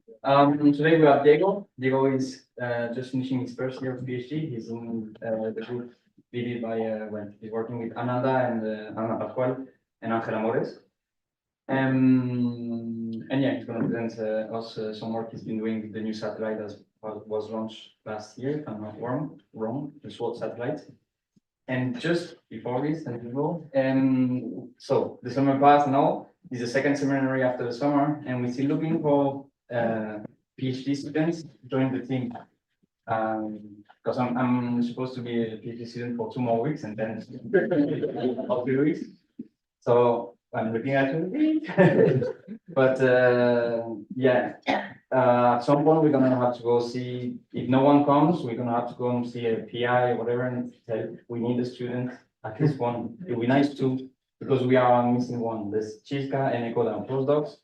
Today we have Diego. Diego is just finishing his first year of PhD. He's in the group led by he's working with Ananda and Ana Pascual and Angela Mores. And yeah, he's going to present us some work he's been doing with the new satellite that was launched last year, if I'm not wrong, the SWOT satellite. And just before this, as usual, so the summer passed and all. This is the second seminary after the summer, and we're still looking for PhD students to join the team. Because I'm supposed to be a PhD student for 2 more weeks and then 3 weeks. So I'm looking at you. But yeah, at some point we're gonna have to go see. If no one comes, we're gonna have to go and see a PI or whatever and tell we need a student, at least one. It would be nice to, because we are missing one. There's Chiska and Eko that are postdocs,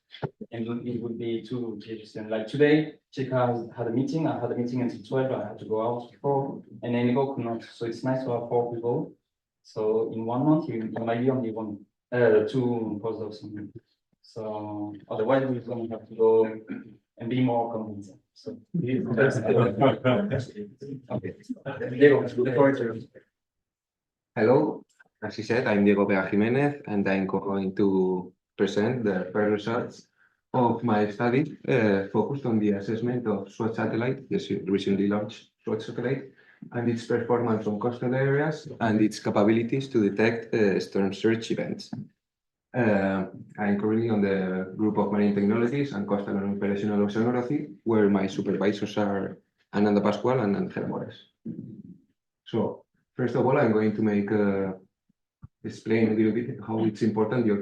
and it would be 2 PhD students. Like today, Chiska had a meeting. I had a meeting until 12. I had to go out before, and then Eko could not. So it's nice to have 4 people. So in 1 month, you might be only 2 postdocs. So otherwise, we're going to have to go and be more convincing. So okay. Diego, the floor is yours. Hello, as he said, I'm Diego Vega Jimenez, and I'm going to present the first results of my study focused on the assessment of SWOT satellite, the recently launched SWOT satellite, and its performance on coastal areas and its capabilities to detect storm surge events. I'm currently on the group of marine technologies and coastal and operational oceanography, where my supervisors are Ananda Pascual and Angela Mores. So, first of all, I'm going to explain a little bit how it's important the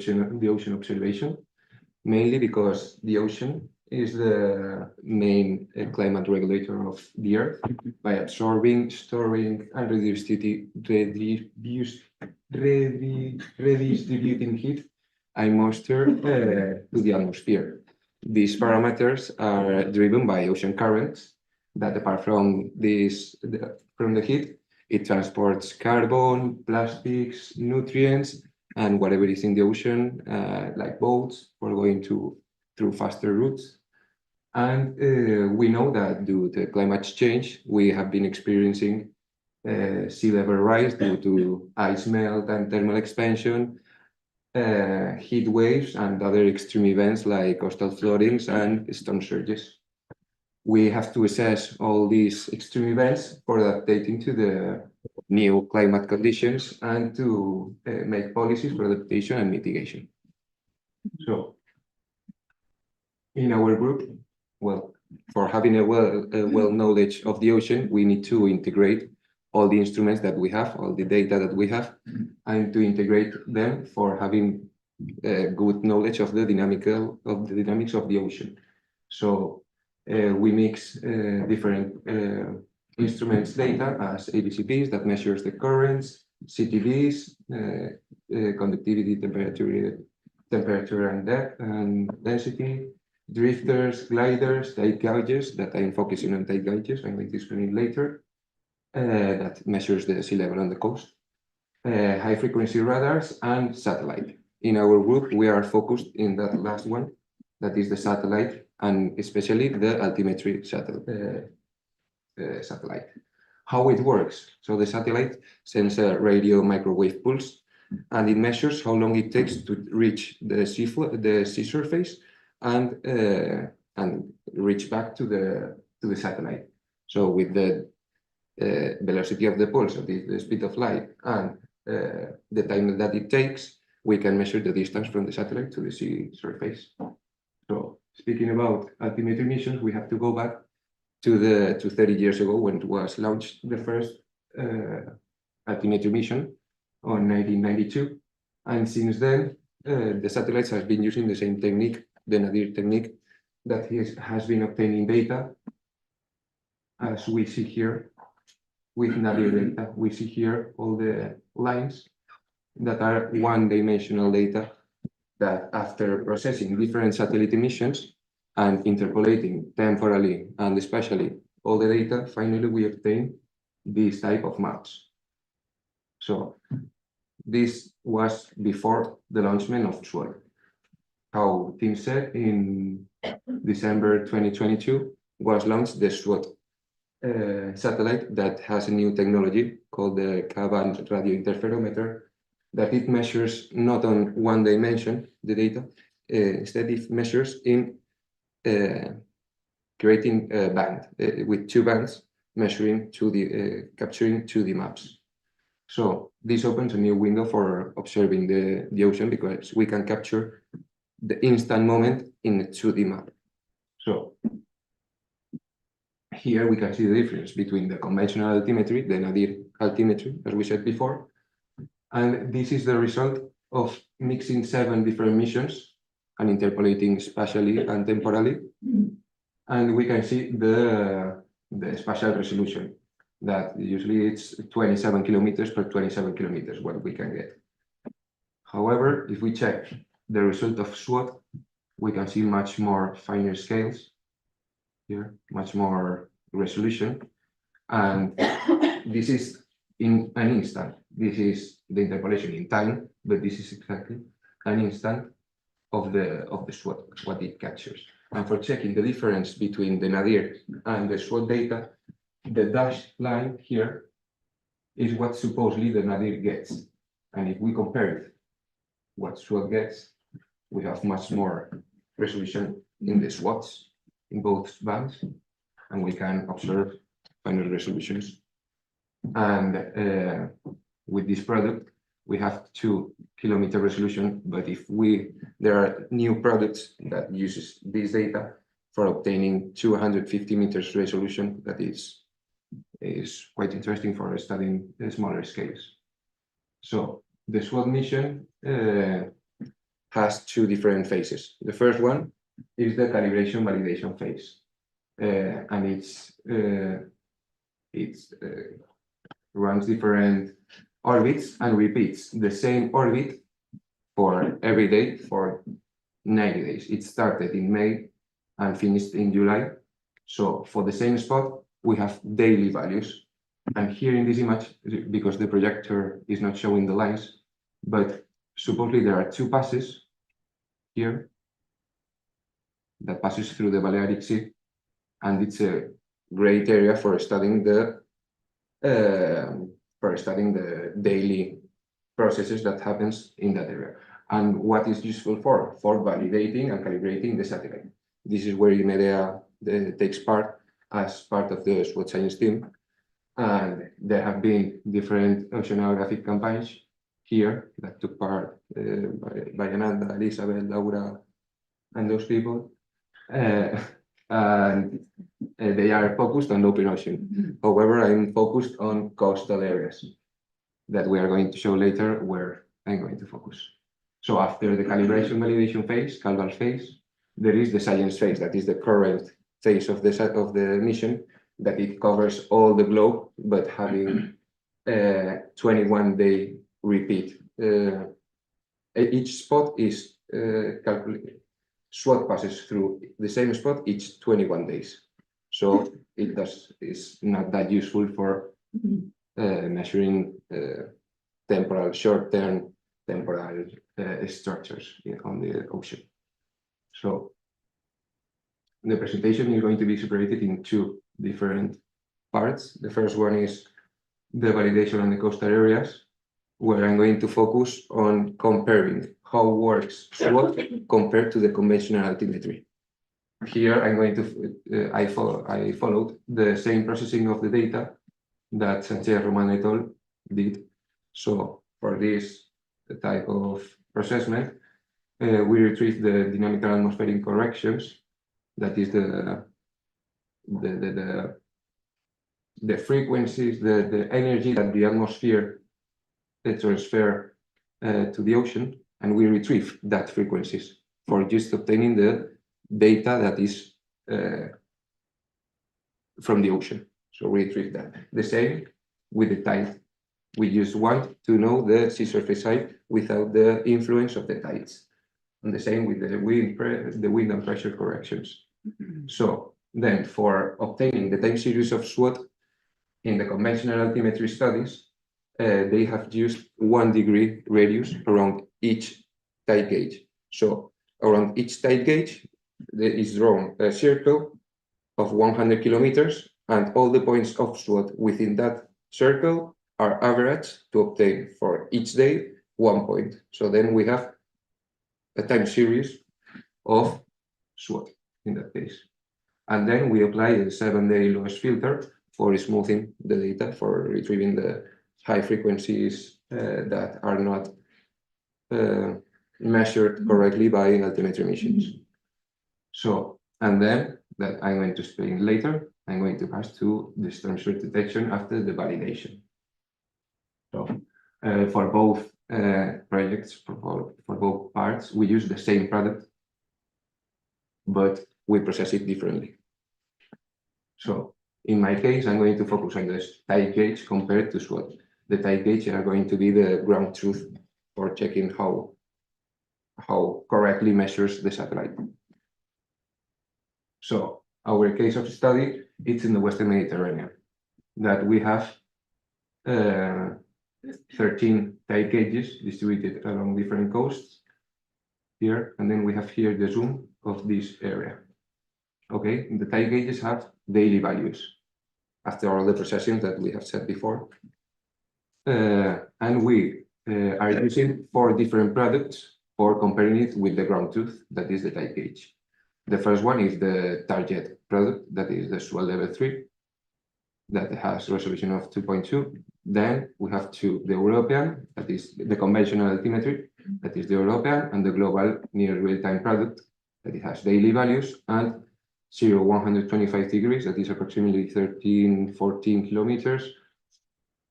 ocean observation, mainly because the ocean is the main climate regulator of the Earth by absorbing, storing, and redistributing heat and moisture to the atmosphere. These parameters are driven by ocean currents that, apart from from the heat, it transports carbon, plastics, nutrients, and whatever is in the ocean, like boats, for going through faster routes. And we know that due to climate change, we have been experiencing sea level rise due to ice melt and thermal expansion, heat waves, and other extreme events like coastal floodings and storm surges. We have to assess all these extreme events for adapting to the new climate conditions and to make policies for adaptation and mitigation. So, in our group, well, for having a well knowledge of the ocean, we need to integrate all the instruments that we have, all the data that we have, and to integrate them for having good knowledge of the dynamics of the ocean. So we mix different instruments data as ABCPs that measures the currents, CTVs, conductivity, temperature and depth and density, drifters, gliders, tide gauges, that I'm focusing on tide gauges, I'm going to explain it later, that measures the sea level on the coast, high frequency radars, and satellite. In our group, we are focused in that last one, that is the satellite, and especially the altimetry satellite. How it works? So the satellite sends a radio microwave pulse, and it measures how long it takes to reach the sea surface and reach back to the satellite. So with the velocity of the pulse, so the speed of light, and the time that it takes, we can measure the distance from the satellite to the sea surface. So speaking about altimetry missions, we have to go back to 30 years ago when it was launched the first altimetry mission on 1992. And since then, the satellites have been using the same technique, the nadir technique, that has been obtaining data, as we see here with nadir data. We see here all the lines that are one-dimensional data that, after processing different satellite emissions and interpolating temporally and spatially all the data, finally we obtain this type of maps. So this was before the launchment of SWOT. how Tim said, in December 2022 was launched the SWOT satellite that has a new technology called the Ka-band Radio Interferometer, that it measures not on one dimension, the data, instead it measures in creating a band with two bands measuring capturing 2D maps. So this opens a new window for observing the ocean, because we can capture the instant moment in a 2D map. So here we can see the difference between the conventional altimetry, the nadir altimetry, as we said before, and this is the result of mixing 7 different missions and interpolating spatially and temporally. And we can see the spatial resolution, that usually it's 27 kilometers per 27 kilometers, what we can get. However, if we check the result of SWOT, we can see much more finer scales here, much more resolution. And this is in an instant. This is the interpolation in time, but this is exactly an instant of the SWOT, what it captures. And for checking the difference between the nadir and the SWOT data, the dashed line here is what supposedly the nadir gets. And if we compare it, what SWOT gets, we have much more resolution in the SWOTs in both bands, and we can observe finer resolutions. And with this product, we have 2 kilometer resolution, but if there are new products that uses this data for obtaining 250 meters resolution, that is quite interesting for studying the smaller scales. So the SWOT mission has 2 different phases. The first one is the calibration validation phase, and it runs different orbits and repeats the same orbit for every day for 90 days. It started in May and finished in July. So for the same spot, we have daily values. And here in this image, because the projector is not showing the lines, but supposedly there are 2 passes here that passes through the Balearic Sea, and it's a great area for studying the daily processes that happens in that area. And what is useful for validating and calibrating the satellite. This is where IMEDEA takes part as part of the SWOT science team. And there have been different oceanographic campaigns here that took part by Ananda, Elizabeth, Laura, and those people. And they are focused on open ocean. However, I'm focused on coastal areas that we are going to show later, where I'm going to focus. So after the calibration validation phase, CalVal phase, there is the science phase, that is the current phase of the mission, that it covers all the globe, but having 21-day repeat. Each spot is calculated. SWOT passes through the same spot each 21 days. So it's not that useful for measuring short-term temporal structures on the ocean. So the presentation is going to be separated in 2 different parts. The first one is the validation on the coastal areas, where I'm going to focus on comparing how works SWOT compared to the conventional altimetry. Here I'm going to I followed the same processing of the data that Sanchez Roman et al. Did. So for this type of processment, we retrieve the dynamical atmospheric corrections, that is the frequencies, the energy that the atmosphere transfer to the ocean, and we retrieve that frequencies for just obtaining the data that is from the ocean. So we retrieve that. The same with the tide. We just want to know the sea surface height without the influence of the tides. And the same with the wind and pressure corrections. So then, for obtaining the time series of SWOT in the conventional altimetry studies, they have used 1 degree radius around each tide gauge. So around each tide gauge, there is drawn a circle of 100 kilometers, and all the points of SWOT within that circle are averaged to obtain for each day 1 point. So then we have a time series of SWOT in that case. And then we apply the 7-day loss filter for smoothing the data, for retrieving the high frequencies that are not measured correctly by altimetry missions. So, and then that I'm going to explain later, I'm going to pass to the storm surge detection after the validation. So, for both projects, for both parts, we use the same product, but we process it differently. So, in my case, I'm going to focus on the tide gauge compared to SWOT. The tide gauge are going to be the ground truth for checking how correctly measures the satellite. So our case of study, it's in the Western Mediterranean, that we have 13 tide gauges distributed along different coasts here, and then we have here the zoom of this area. Okay, the tide gauges have daily values after all the processing that we have said before. And we are using 4 different products for comparing it with the ground truth, that is the tide gauge. The first one is the target product, that is the SWOT level 3, that has resolution of 2.2. Then we have the European, that is the conventional altimetry, that is the European, and the global near real-time product, that it has daily values, and 125 degrees, that is approximately 13-14 kilometers,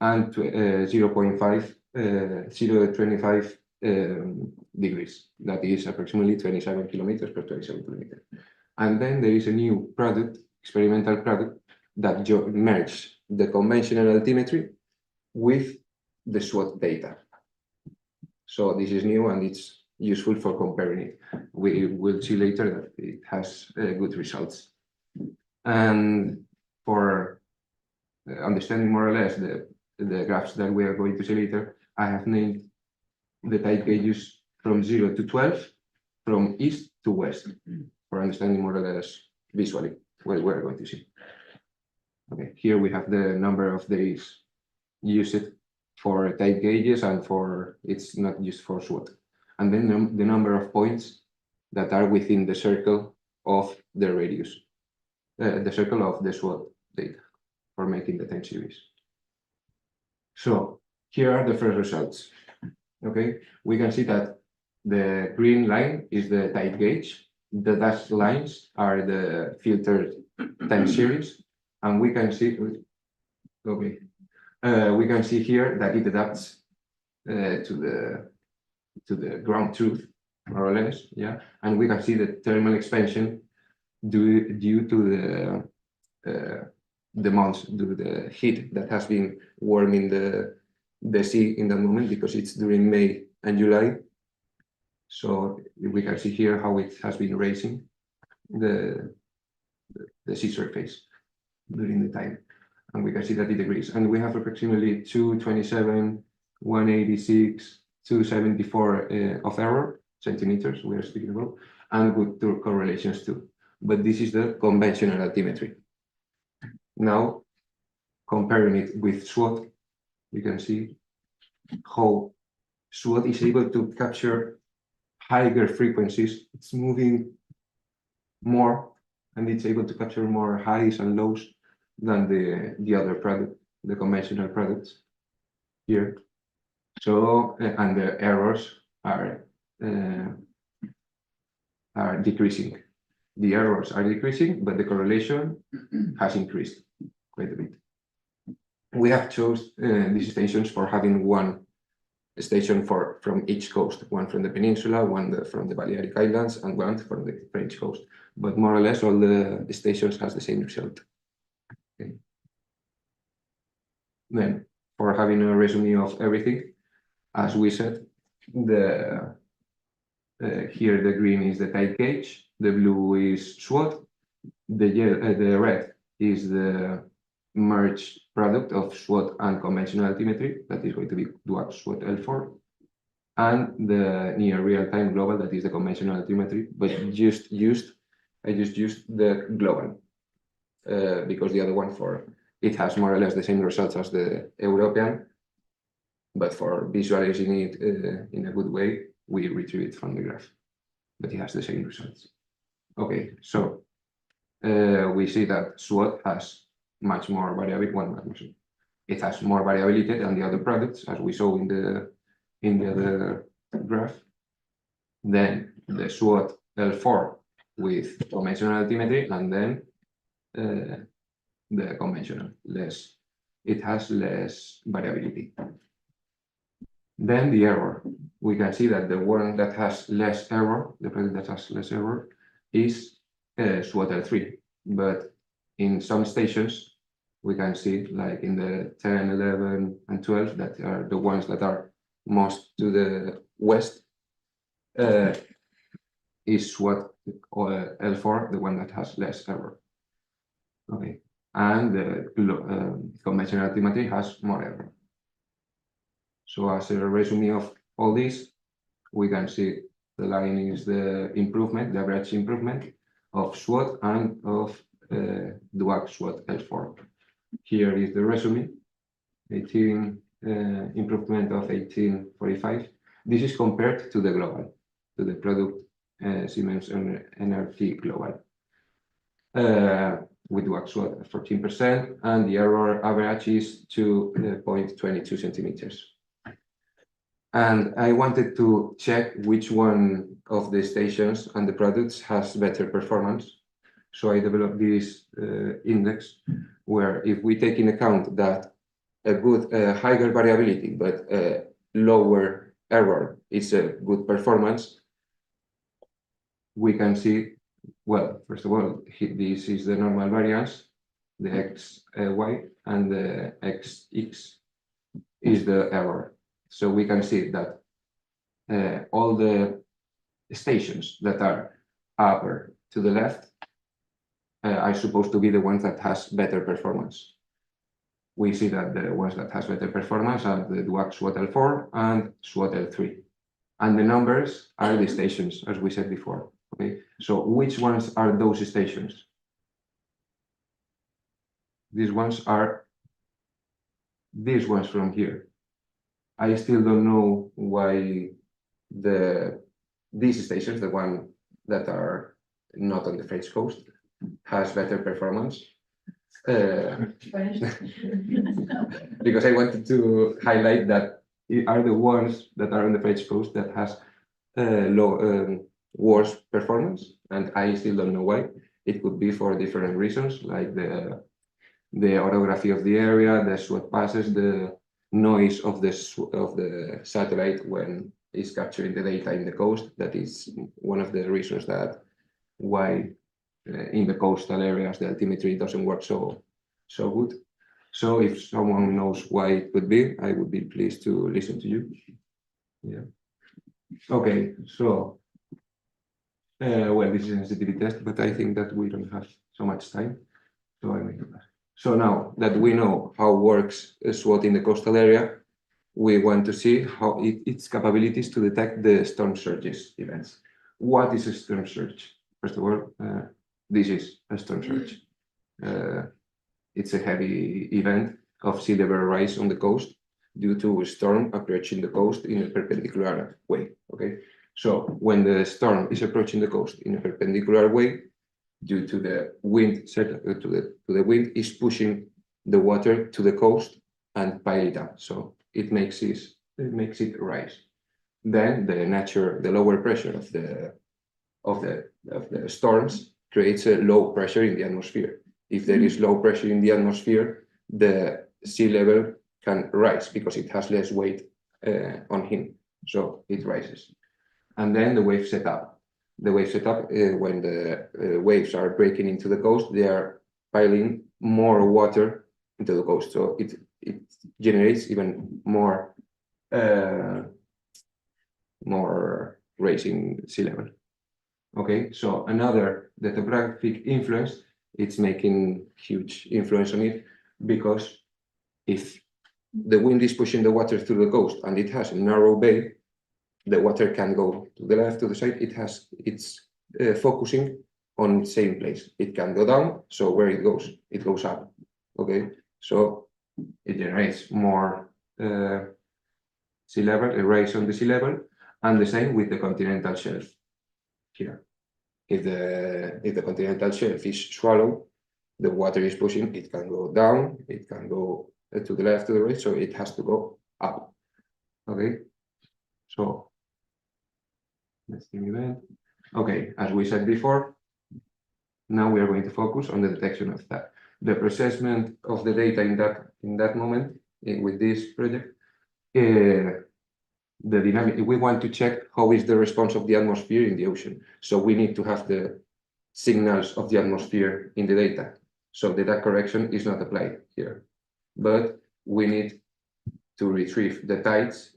and 0.25 degrees, that is approximately 27 kilometers per 27 kilometers. And then there is a new product, experimental product, that merges the conventional altimetry with the SWOT data. So this is new and it's useful for comparing it. We will see later that it has good results. And for understanding more or less the graphs that we are going to see later, I have named the tide gauges from 0 to 12, from east to west, for understanding more or less visually what we're going to see. Okay, here we have the number of days used for tide gauges, and it's not used for SWOT. And then the number of points that are within the circle of the radius, the circle of the SWOT data for making the time series. So here are the first results. Okay, we can see that the green line is the tide gauge. The dashed lines are the filtered time series, and we can see. Okay, we can see here that it adapts to the ground truth, more or less, yeah. And we can see the thermal expansion due to the months, due to the heat that has been warming the sea in that moment, because it's during May and July. So we can see here how it has been raising the sea surface during the time, and we can see that it agrees. And we have approximately 227, 186, 274 of error centimeters we are speaking about, and good correlations too. But this is the conventional altimetry. Now, comparing it with SWOT, you can see how SWOT is able to capture higher frequencies. It's moving more, and it's able to capture more highs and lows than the other product, the conventional products here. So, and the errors are decreasing. The errors are decreasing, but the correlation has increased quite a bit. We have chose these stations for having one station from each coast, one from the peninsula, one from the Balearic Islands, and one from the French coast. But more or less, all the stations has the same result. Okay. Then, for having a resume of everything, as we said, here the green is the tide gauge, the blue is SWOT, the red is the merged product of SWOT and conventional altimetry, that is going to be dual SWOT L4, and the near real-time global, that is the conventional altimetry, but I just used the global because the other one it has more or less the same results as the European, but for visualizing it in a good way, we retrieve it from the graph, but it has the same results. Okay, so we see that SWOT has much more variability. It has more variability than the other products, as we saw in the other graph. Then the SWOT L4 with conventional altimetry, and then the conventional it has less variability. Then the error. We can see that the one that has less error, the product that has less error, is SWOT L3. But in some stations, we can see, like in the 10, 11, and 12, that are the ones that are most to the west, is SWOT L4, the one that has less error. Okay, and the conventional altimetry has more error. So as a resume of all this, we can see the line is the improvement, the average improvement of SWOT and of DUAC SWOT L4. Here is the resume, 18 improvement of 1845. This is compared to the global, to the product Siemens NRT global. With DUAC SWOT at 14%, and the error average is 2.22 centimeters. And I wanted to check which one of the stations and the products has better performance. So I developed this index where, if we take in account that a good higher variability but lower error is a good performance, we can see, well, first of all, this is the normal variance, the XY, and the XX is the error. So we can see that all the stations that are upper to the left are supposed to be the ones that has better performance. We see that the ones that has better performance are the DUAC SWOT L4 and SWOT L3. And the numbers are the stations, as we said before. Okay, so which ones are those stations? These ones are these ones from here. I still don't know why these stations, the one that are not on the French coast, has better performance. Because I wanted to highlight that it are the ones that are on the French coast that has worse performance, and I still don't know why. It could be for different reasons, like the orography of the area, the SWOT passes, the noise of the satellite when it's capturing the data in the coast. That is one of the reasons that why in the coastal areas the altimetry doesn't work so good. So if someone knows why it could be, I would be pleased to listen to you. Yeah. Okay, so well, this is a sensitivity test, but I think that we don't have so much time, so I make that. So now that we know how works a SWOT in the coastal area, we want to see how its capabilities to detect the storm surges events. What is a storm surge? First of all, this is a storm surge. It's a heavy event of sea level rise on the coast due to a storm approaching the coast in a perpendicular way. Okay, so when the storm is approaching the coast in a perpendicular way, due to the wind, to the wind is pushing the water to the coast and pile it up. So it makes it rise. Then the lower pressure of the storms creates a low pressure in the atmosphere. If there is low pressure in the atmosphere, the sea level can rise because it has less weight on him. So it rises. And then the wave setup. The wave setup, when the waves are breaking into the coast, they are piling more water into the coast. So it generates even more raising sea level. Okay, so the topographic influence, it's making huge influence on it, because if the wind is pushing the water through the coast and it has a narrow bay, the water can go to the left, to the side. It's focusing on the same place. It can go down, so where it goes up. Okay, so it generates more sea level, a rise on the sea level, and the same with the continental shelf here. If the continental shelf is shallow, the water is pushing, it can go down, it can go to the left, to the right, so it has to go up. Okay, so let's see event. Okay, as we said before, now we are going to focus on the detection of that. The processment of the data in that moment with this project, the dynamic, we want to check how is the response of the atmosphere in the ocean. So we need to have the signals of the atmosphere in the data. So the data correction is not applied here, but we need to retrieve the tides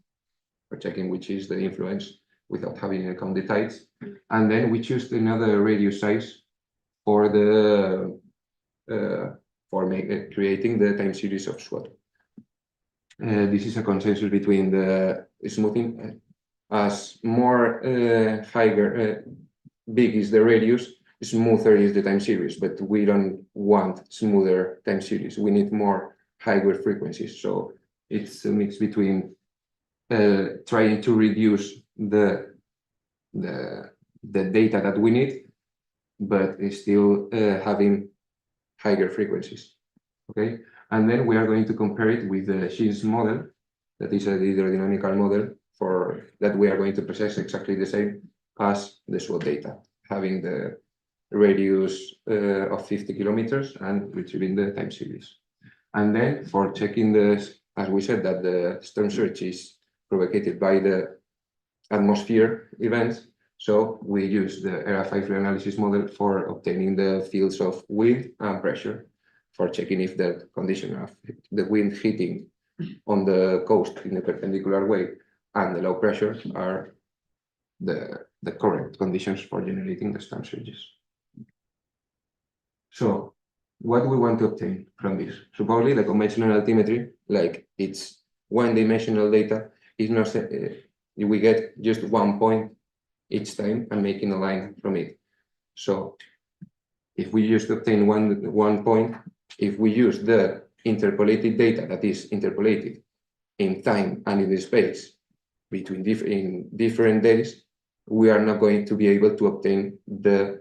for checking which is the influence without having in account the tides. And then we choose another radius size for the creating the time series of SWOT. This is a consensus between the smoothing. As more higher, big is the radius, smoother is the time series, but we don't want smoother time series. We need more higher frequencies. So it's a mix between trying to reduce the data that we need, but still having higher frequencies. Okay, and then we are going to compare it with the SCENES model, that is a hydrodynamical model for that we are going to process exactly the same as the SWOT data, having the radius of 50 kilometers and retrieving the time series. And then for checking this, as we said, that the storm surge is propagated by the atmosphere events, so we use the ERA5 reanalysis model for obtaining the fields of wind and pressure, for checking if the condition of the wind hitting on the coast in a perpendicular way and the low pressure are the correct conditions for generating the storm surges. So what we want to obtain from this? So probably the conventional altimetry, like it's one-dimensional data, is not we get just 1 point each time and making a line from it. So if we just obtain one point, if we use the interpolated data that is interpolated in time and in the space between different days, we are not going to be able to obtain the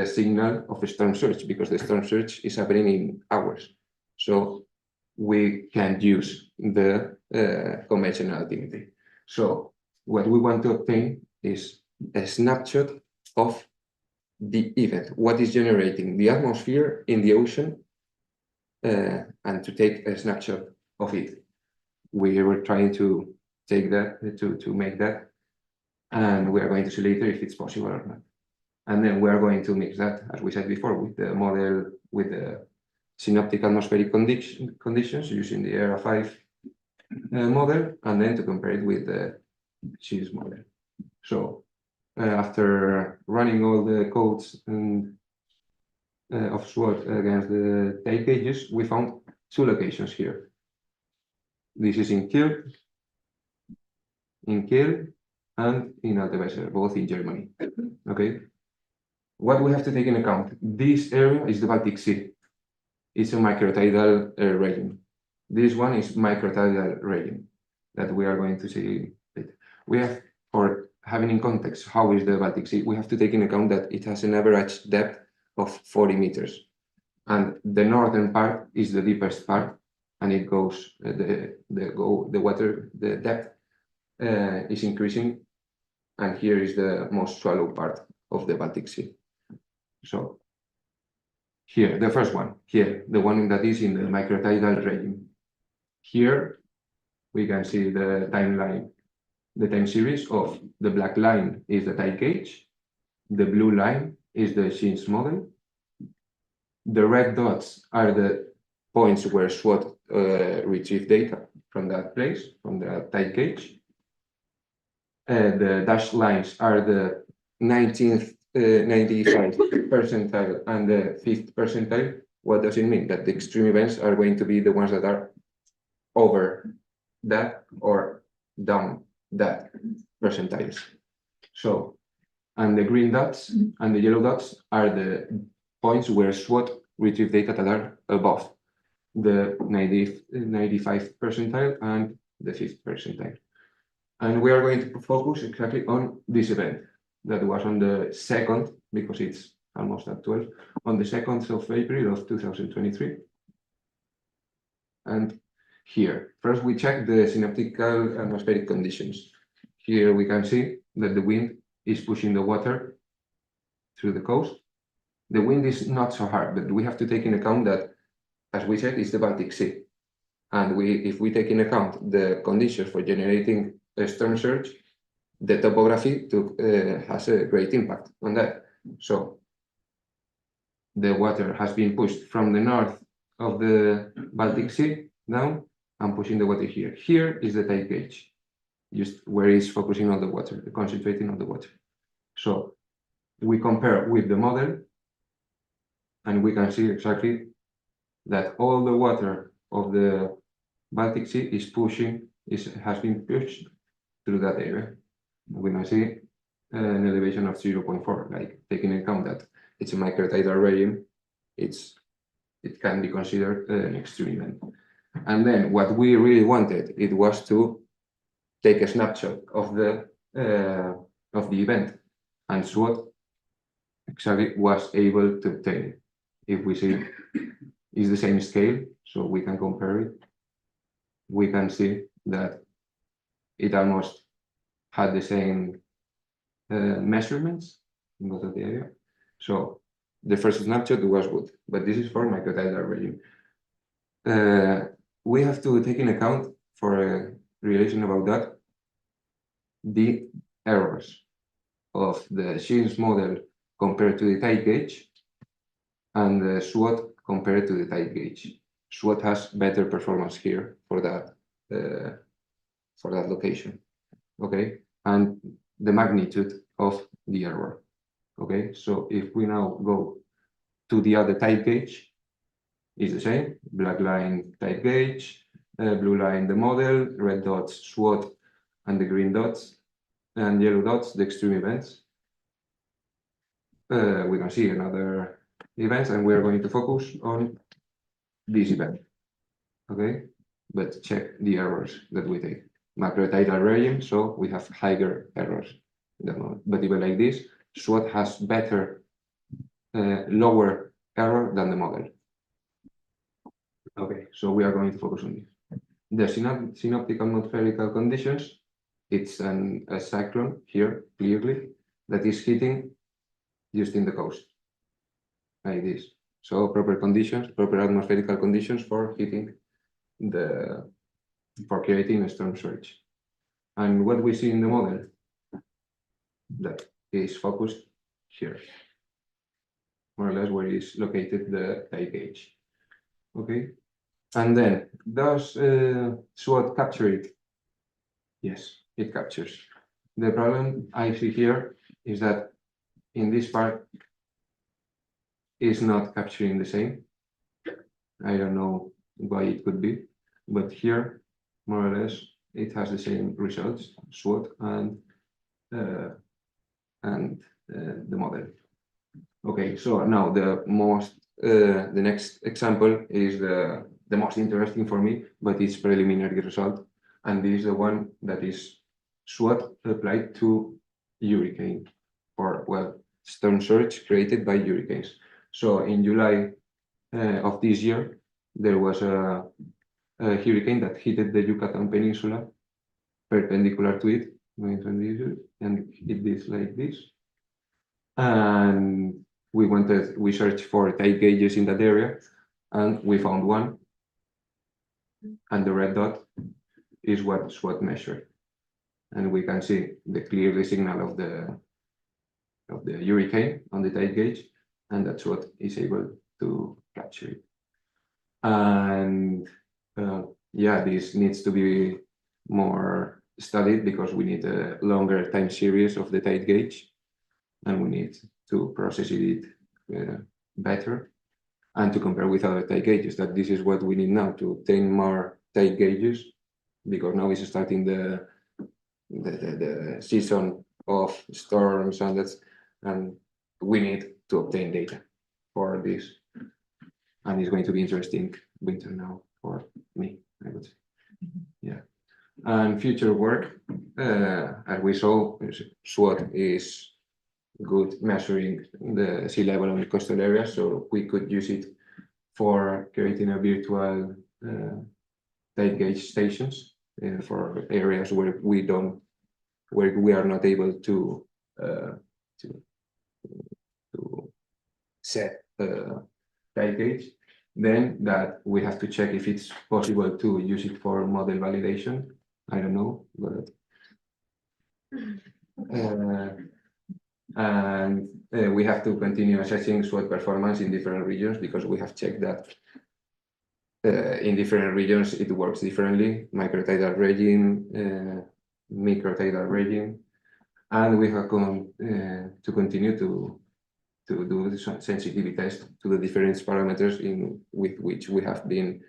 signal of a storm surge, because the storm surge is happening in hours. So we can't use the conventional altimetry. So what we want to obtain is a snapshot of the event, what is generating the atmosphere in the ocean, and to take a snapshot of it. We were trying to take that, to make that, and we are going to see later if it's possible or not. And then we are going to mix that, as we said before, with the model, with the synoptic atmospheric conditions using the ERA5 model, and then to compare it with the SCENES model. So after running all the codes and of SWOT against the tide gauges, we found 2 locations here. This is in Kiel, and in Alteweiser, both in Germany. Okay. What we have to take into account, this area is the Baltic Sea. It's a microtidal region. This one is microtidal region that we are going to see later. We have, for having in context how is the Baltic Sea, we have to take into account that it has an average depth of 40 meters. And the northern part is the deepest part, and it goes, the water, the depth is increasing, and here is the most shallow part of the Baltic Sea. So here, the first one, here, the one that is in the microtidal region. Here, we can see the timeline, the time series of the black line is the tide gauge, the blue line is the SCENES model, the red dots are the points where SWOT retrieve data from that place, from the tide gauge. The dashed lines are the 95th percentile and the 5th percentile. What does it mean? That the extreme events are going to be the ones that are over that or down that percentiles. So, and the green dots and the yellow dots are the points where SWOT retrieve data that are above the 95th percentile and the 5th percentile. And we are going to focus exactly on this event that was on the 2nd, because it's almost at 12, on the 2nd of April of 2023. And here, first we check the synoptical atmospheric conditions. Here we can see that the wind is pushing the water through the coast. The wind is not so hard, but we have to take in account that, as we said, it's the Baltic Sea. And if we take in account the conditions for generating a storm surge, the topography has a great impact on that. So the water has been pushed from the north of the Baltic Sea down and pushing the water here. Here is the tide gauge, just where it's focusing on the water, concentrating on the water. So we compare with the model, and we can see exactly that all the water of the Baltic Sea has been pushed through that area. We can see an elevation of 0.4, like taking into account that it's a microtidal regime, it can be considered an extreme event. And then what we really wanted, it was to take a snapshot of the event, and SWOT exactly was able to obtain it. If we see it's the same scale, so we can compare it, we can see that it almost had the same measurements in both of the area. So the first snapshot was good, but this is for microtidal regime. We have to take in account, for a relation about that, the errors of the Shields model compared to the tide gauge and the SWOT compared to the tide gauge. SWOT has better performance here for that location, okay? And the magnitude of the error, okay? So if we now go to the other tide gauge, it's the same, black line tide gauge, blue line the model, red dots SWOT, and the green dots and yellow dots the extreme events. We can see another events, and we are going to focus on this event, okay? But check the errors that we take. Macrotidal regime, so we have higher errors in the moment. But even like this, SWOT has better, lower error than the model. Okay, so we are going to focus on this. The synoptic atmospherical conditions, it's a cyclone here, clearly, that is hitting just in the coast, like this. So proper conditions, proper atmospherical conditions for hitting for creating a storm surge. And what we see in the model, that is focused here, more or less where is located the tide gauge, okay? And then, does SWOT capture it? Yes, it captures. The problem I see here is that in this part is not capturing the same. I don't know why it could be, but here, more or less, it has the same results, SWOT and the model. Okay, so now the next example is the most interesting for me, but it's preliminary result, and this is the one that is SWOT applied to hurricane, or well, storm surge created by hurricanes. So in July of this year, there was a hurricane that hit the Yucatan Peninsula, perpendicular to it, and hit this like this. And we searched for tide gauges in that area, and we found one. And the red dot is what SWOT measured. And we can see the clearly signal of the hurricane on the tide gauge, and that's what is able to capture it. And yeah, this needs to be more studied because we need a longer time series of the tide gauge, and we need to process it better and to compare with other tide gauges. That this is what we need now to obtain more tide gauges, because now is starting the the season of storms and that's, and we need to obtain data for this. And it's going to be interesting winter now for me, I would say. Yeah. And future work, as we saw, SWOT is good measuring the sea level on the coastal areas, so we could use it for creating a virtual tide gauge stations for areas where we are not able to set tide gauge. Then that we have to check if it's possible to use it for model validation. I don't know, but and we have to continue assessing SWOT performance in different regions because we have checked that in different regions it works differently, microtidal regime, microtidal regime, and we have to continue to do the sensitivity test to the different parameters with which we have been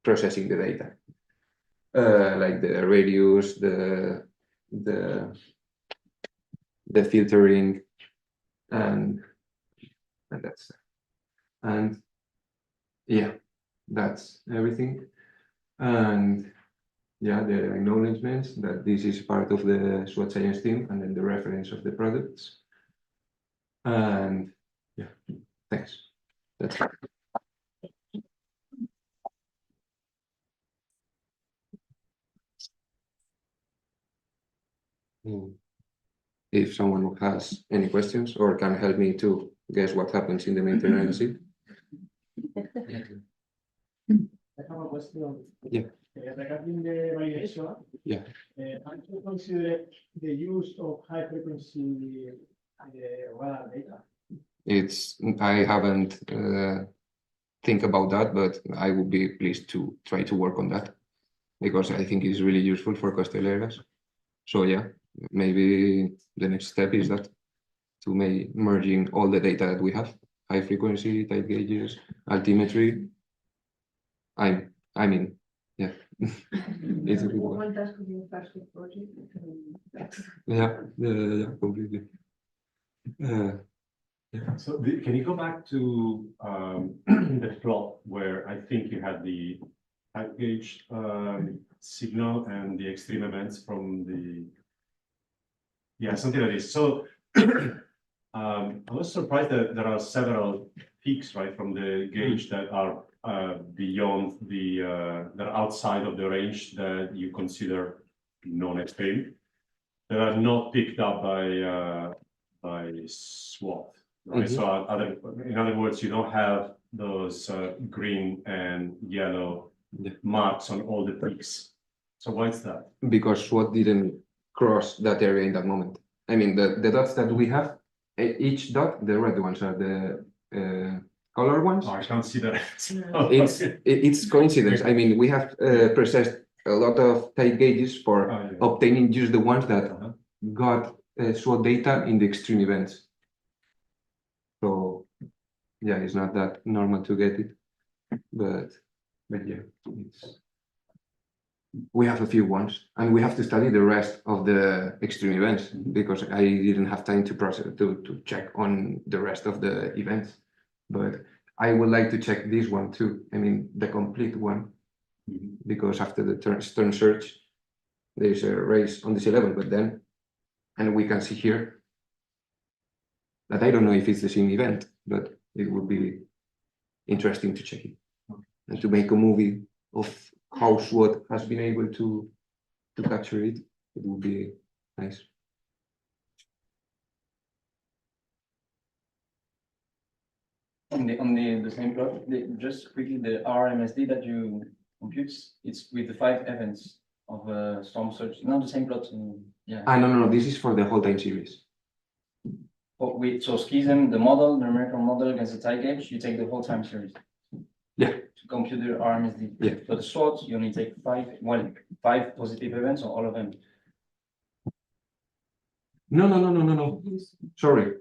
processing the data, like the radius, the filtering, and that's, and yeah, that's everything. And yeah, the acknowledgements that this is part of the SWOT science team, and then the reference of the products. And yeah, thanks. That's it. If someone has any questions or can help me to guess what happens in the maintenance seat. I have a question. Yeah. Regarding the validation. Yeah. Have you considered the use of high frequency radar data? I haven't think about that, but I would be pleased to try to work on that because I think it's really useful for coastal areas. So yeah, maybe the next step is that to merging all the data that we have, high frequency, tide gauges, altimetry. I mean, yeah. It's a good one. One task of your first project. Yeah, completely. So can you go back to the plot where I think you had the tide gauge signal and the extreme events from the, yeah, something like this. So I was surprised that there are several peaks, right, from the gauge that are beyond the, that are outside of the range that you consider non-extreme, that are not picked up by SWOT. Right. Mm-hmm. So in other words, you don't have those green and yellow marks on all the peaks. So why is that? Because SWOT didn't cross that area in that moment. I mean, the dots that we have, each dot, the red ones are the color ones. Oh, I can't see that. It's coincidence. I mean, we have processed a lot of tide gauges for obtaining just the ones that got SWOT data in the extreme events. So yeah, it's not that normal to get it, but yeah, we have a few ones, and we have to study the rest of the extreme events because I didn't have time to process to check on the rest of the events. But I would like to check this one too. I mean, the complete one, because after the stern search, there's a race on the sea level, but then, and we can see here that I don't know if it's the same event, but it would be interesting to check it and to make a movie of how SWOT has been able to capture it. It would be nice. On the same plot, just quickly, the RMSD that you compute, it's with the 5 events of storm surge. Not the same plot. Yeah. No, this is for the whole time series. Oh, so schism, the model, the numerical model against the tide gauge, you take the whole time series. Yeah. To compute the RMSD. Yeah. For the SWOT, you only take 5 positive events or all of them. No. Sorry.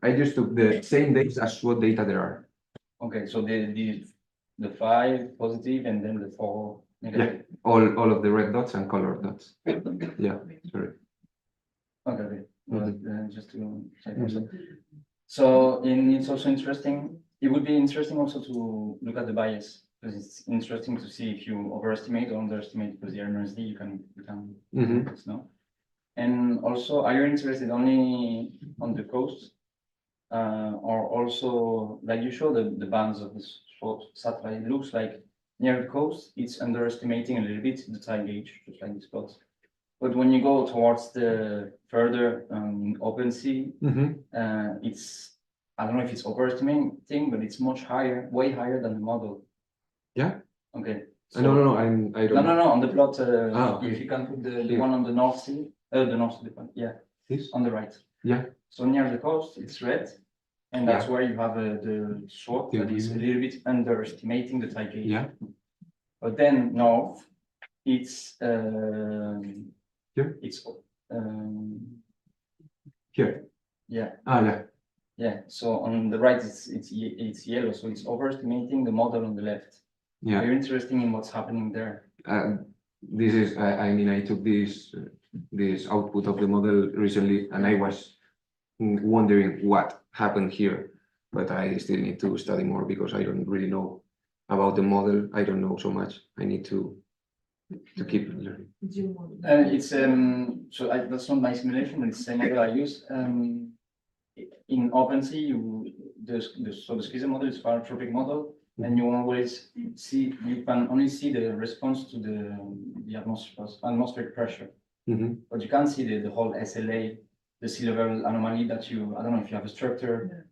I just took the same dates as SWOT data there are. Okay, so the 5 positive and then the 4 Negative. All of the red dots and colored dots. Yeah, sorry. Okay, well, just to check Mhm. also. So, it's also interesting, it would be interesting also to look at the bias, because it's interesting to see if you overestimate or underestimate, because the MSD you can Mhm. know. And also, are you interested only on the coast? Or also, like you show the bands of this SWOT satellite, it looks like near the coast, it's underestimating a little bit the tide gauge, just like this plot. But when you go towards the further open sea, Mhm. it's, I don't know if it's overestimating, but it's much higher, way higher than the model. Yeah. Okay. No, no, no, I don't know. No, on the plot, Okay. if you can put the Here. one on the North Sea, the North Sea, yeah, This? on the right. Yeah. So near the coast, it's red, and that's Yeah. where you have the SWOT that is a little bit underestimating the tide gauge. Yeah. But then north, it's Here? it's Here. yeah. Yeah. Yeah, so on the right, it's yellow, so it's overestimating the model on the left. Yeah. Are you interested in what's happening there? This is, I mean, I took this output of the model recently, and I was wondering what happened here, but I still need to study more because I don't really know about the model. I don't know so much. I need to keep learning. It's that's not my simulation, but it's the same model I use. In OpenSea, the SCISA model is paratropic model, and you always see, you can only see the response to the atmospheric pressure, but you can't see the whole SLA, the sea level anomaly that I don't know if you have a structure.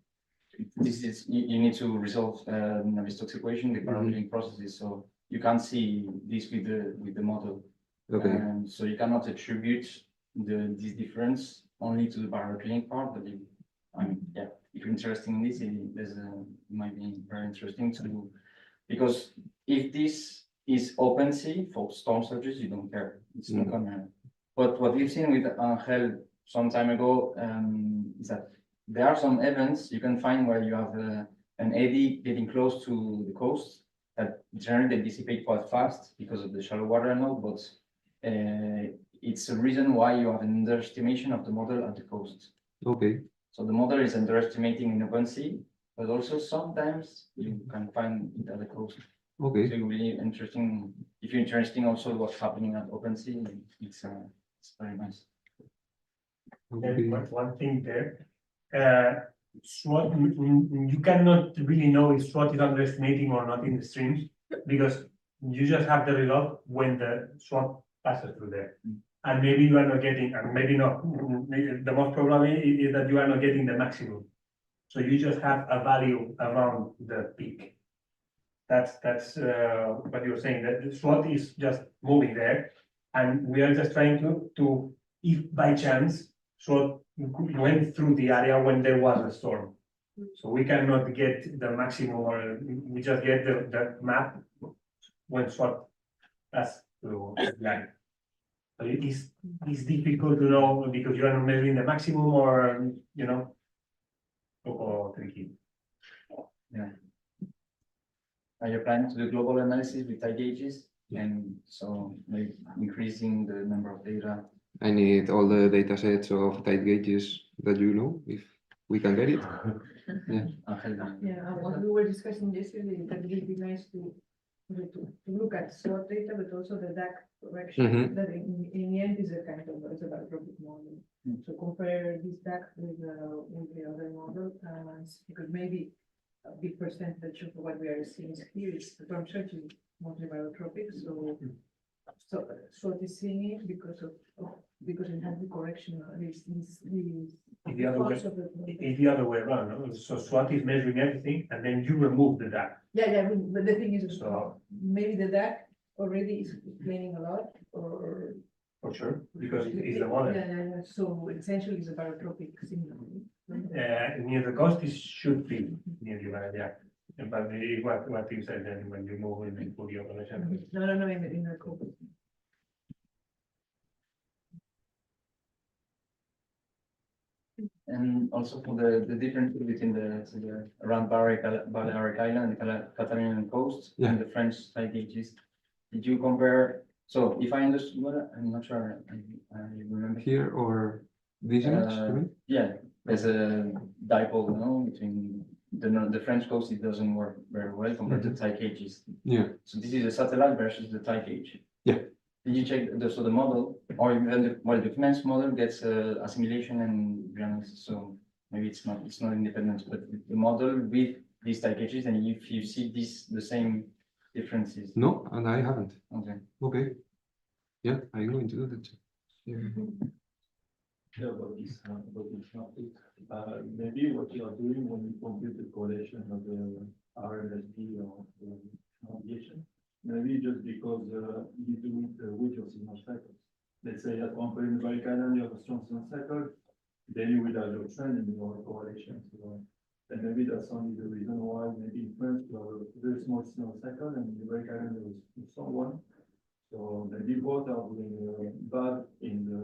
This is, you need to resolve Navier-Stokes equation, the parametric processes, so you can't see this with the model. Okay. So you cannot attribute this difference only to the parametric part, but yeah, if you're interested in this, it might be very interesting to do, because if this is OpenSea for storm surges, you don't care. It's not gonna. But what we've seen with Angel some time ago is that there are some events you can find where you have an eddy getting close to the coast that generally they dissipate quite fast because of the shallow water and all, but it's a reason why you have an underestimation of the model at the coast. Okay. So the model is underestimating in OpenSea, but also sometimes you can find it at the coast. Okay. So it will be interesting, if you're interested also what's happening at OpenSea, it's very nice. Okay. One thing there, SWOT, you cannot really know if SWOT is underestimating or not in the streams, because you just have the result when the SWOT passes through there. And maybe you are not getting, and maybe not, the most probably is that you are not getting the maximum. So you just have a value around the peak. That's what you're saying, that the SWOT is just moving there. And we are just trying to if by chance SWOT went through the area when there was a storm. So we cannot get the maximum, or we just get the map when SWOT passes through the line. So it's difficult to know because you are not measuring the maximum, or or tricky. Yeah. Are you planning to do global analysis with tide gauges? And so maybe increasing the number of data. I need all the data sets of tide gauges that you know, if we can get it. Yeah. Yeah, what we were discussing yesterday, that it would be nice to look at SWOT data, but also the DAC correction, that in the end is a kind of, it's a paratropic model. So compare this DAC with the other model, because maybe a big percentage of what we are seeing here is the storm surge is mostly paratropic, so SWOT is seeing it because it has the correction of this. It's the other way around, no? So SWOT is measuring everything, and then you remove the DAC. Yeah, but the thing is, So maybe the DAC already is explaining a lot, or. for sure, because it's the model. Yeah, so essentially it's a paratropic signal. Near the coast, it should be near the line, yeah. But what you said then when you move in and put your connection. No, in the code. And also for the difference between the around Balearic Island, the Catalonian coast, and the French tide gauges. did you compare, so if I understood, well, I'm not sure, I remember. Here or this image? you mean? Yeah, there's a dipole, between the French coast, it doesn't work very well compared to Thai gauges. Yeah. So this is a satellite versus the Thai gauge. Yeah. Did you check so the model, or even the FMENS model gets assimilation and granules, so maybe it's not independent, but the model with these Thai gauges, and if you see the same differences. No, and I haven't. Okay. Okay. Yeah, I'm going to do that. Yeah. Yeah, about this topic, maybe what you are doing when you compute the correlation of the RLSD or the radiation, maybe just because you do it with your signal cycles. Let's say at one point in the Vega, you have a strong signal cycle, then you will have your trend in your correlation. So, and maybe that's only the reason why maybe in France you have a very small signal cycle and in the Vega there is a strong one. So maybe both are doing bad in the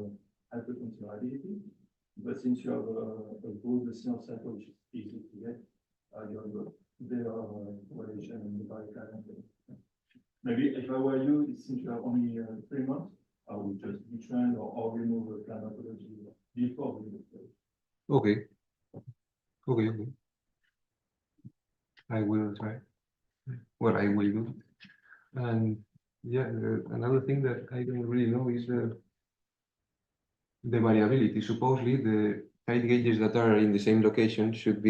high frequency variability, but since you have a good signal cycle which is easy to get, you have a better correlation in the Vega. Maybe if I were you, since you have only 3 months, I would just retrend or remove the climatology before we do it. Okay. Okay. I will try. What I will do. And yeah, another thing that I don't really know is the variability. Supposedly the height gauges that are in the same location should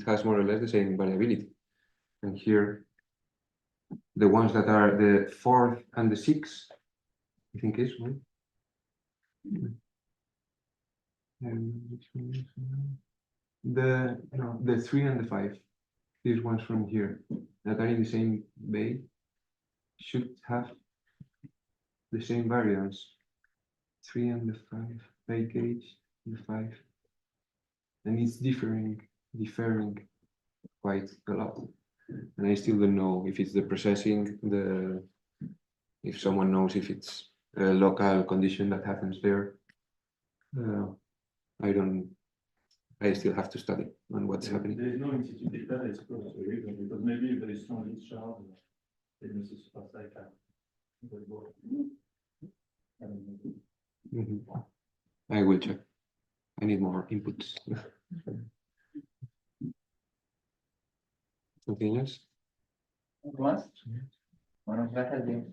have more or less the same variability. And here, the ones that are the 4th and the 6th, I think is one. And which one is the 3 and the 5. These ones from here that are in the same bay should have the same variance. 3 and the 5 bay gauge, the 5, and it's differing quite a lot. And I still don't know if it's the processing, if someone knows if it's a local condition that happens there. I still have to study on what's happening. There is no institute data that is close to it, because maybe if there is strong discharge, then this is super cycle. I will check. I need more inputs. Something else? Más? Bueno, gracias, James.